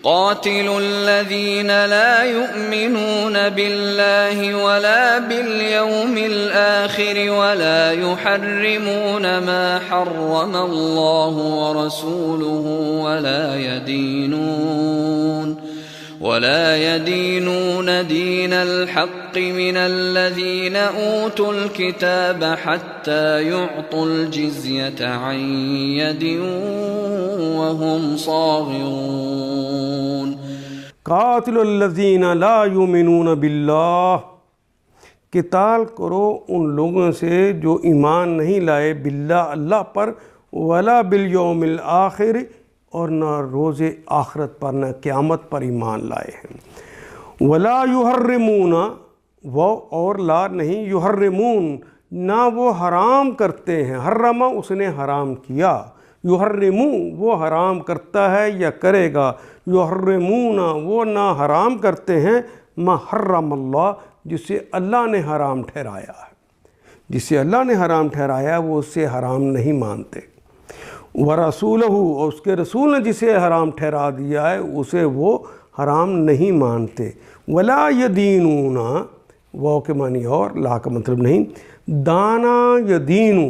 قاتلوا الذين لا يؤمنون بالله ولا باليوم الآخر ولا يحرمون ما حرم الله ورسوله ولا يدينون دين الحق من الذين أوتوا الكتاب حتى يعطوا الجزية عن يد وهم صاغرون قاتل الذین لا یؤمنون باللہ، قتال کرو ان لوگوں سے جو ایمان نہیں لائے باللہ اللہ پر، ولا بالیوم الآخر اور نہ روز آخرت پر، نہ قیامت پر ایمان لائے ہیں۔ ولا یحرمون، وہ اور لا نہیں، یحرمون نہ وہ حرام کرتے ہیں، حرمہ اس نے حرام کیا، یحرمو وہ حرام کرتا ہے یا کرے گا، یحرمون وہ نہ حرام کرتے ہیں، ما حرم اللہ جسے اللہ نے حرام ٹھہرایا ہے، جسے اللہ نے حرام ٹھہرایا وہ اس سے حرام نہیں مانتے، ورسولہ اور اس کے رسول نے جسے حرام ٹھہرا دیا ہے اسے وہ حرام نہیں مانتے، ولا یدینون وہ کے معنی اور لا کا مطلب نہیں، دانا یدینو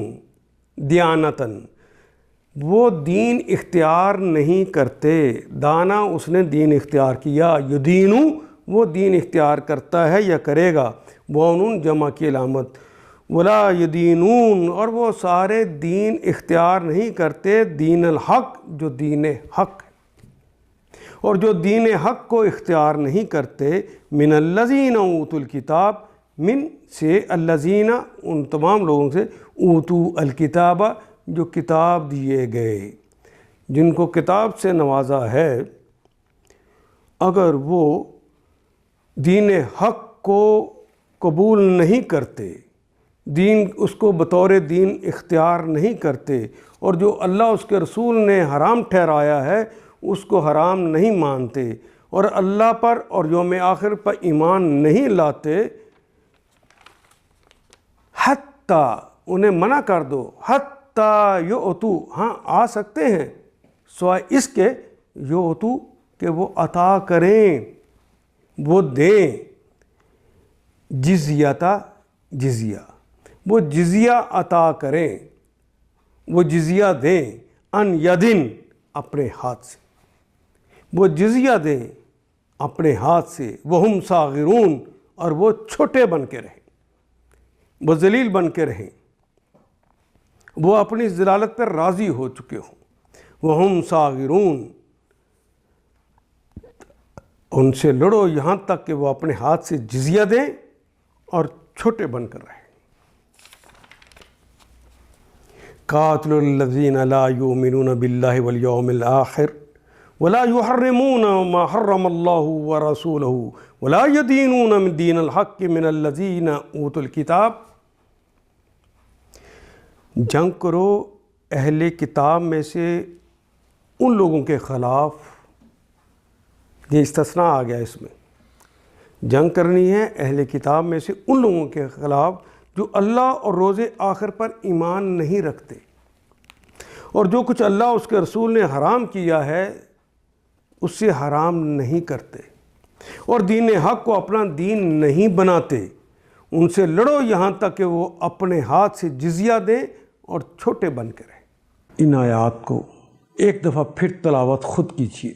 دیانتاً وہ دین اختیار نہیں کرتے، دانا اس نے دین اختیار کیا، یدینو وہ دین اختیار کرتا ہے یا کرے گا، بونون جمع کی علامت، ولا یدینون اور وہ سارے دین اختیار نہیں کرتے، دین الحق جو دین حق ہے، اور جو دین حق کو اختیار نہیں کرتے، من الذین اوتوا الکتاب، من سے الذین ان تمام لوگوں سے، اوتوا الکتاب جو کتاب دیے گئے، جن کو کتاب سے نوازا ہے، اگر وہ دین حق کو قبول نہیں کرتے، دین اس کو بطور دین اختیار نہیں کرتے، اور جو اللہ اس کے رسول نے حرام ٹھہرایا ہے اس کو حرام نہیں مانتے، اور اللہ پر اور یوم آخر پر ایمان نہیں لاتے، حتیٰ انہیں منع کر دو، حتیٰ یؤتو ہاں آ سکتے ہیں سوائے اس کے، یؤتو کہ وہ عطا کریں، وہ دیں، جزیتا جزیہ، وہ جزیہ عطا کریں، وہ جزیہ دیں، ان یدن اپنے ہاتھ سے، وہ جزیہ دیں اپنے ہاتھ سے، وہم صاغرون اور وہ چھوٹے بن کے رہیں، وہ ذلیل بن کے رہیں، وہ اپنی ذلالت پر راضی ہو چکے ہوں، وہم صاغرون ان سے لڑو یہاں تک کہ وہ اپنے ہاتھ سے جزیہ دیں اور چھوٹے بن کر رہیں۔ قاتل الذین لا یؤمنون باللہ والیوم الآخر ولا یحرمون ما حرم اللہ ورسولہ ولا یدینون من دین الحق من الذین اوتوا الکتاب، جنگ کرو اہل کتاب میں سے ان لوگوں کے خلاف، یہ استثناء آ گیا اس میں، جنگ کرنی ہے اہل کتاب میں سے ان لوگوں کے خلاف جو اللہ اور روز آخر پر ایمان نہیں رکھتے، اور جو کچھ اللہ اس کے رسول نے حرام کیا ہے اس سے حرام نہیں کرتے، اور دین حق کو اپنا دین نہیں بناتے، ان سے لڑو یہاں تک کہ وہ اپنے ہاتھ سے جزیہ دیں اور چھوٹے بن کے رہیں۔ ان آیات کو ایک دفعہ پھر تلاوت خود کیجیے،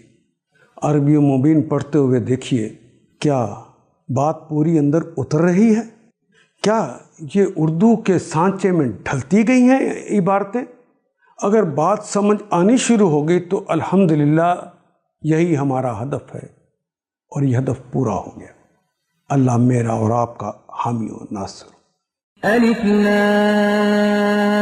عربی مبین پڑھتے ہوئے دیکھیے، کیا بات پوری اندر اتر رہی ہے؟ کیا یہ اردو کے سانچے میں ڈھلتی گئی ہیں عبارتیں؟ اگر بات سمجھ آنی شروع ہو گئی تو الحمدللہ یہی ہمارا ہدف ہے، اور یہ ہدف پورا ہو گیا۔ اللہ میرا اور آپ کا حامی و ناصر۔ الف لام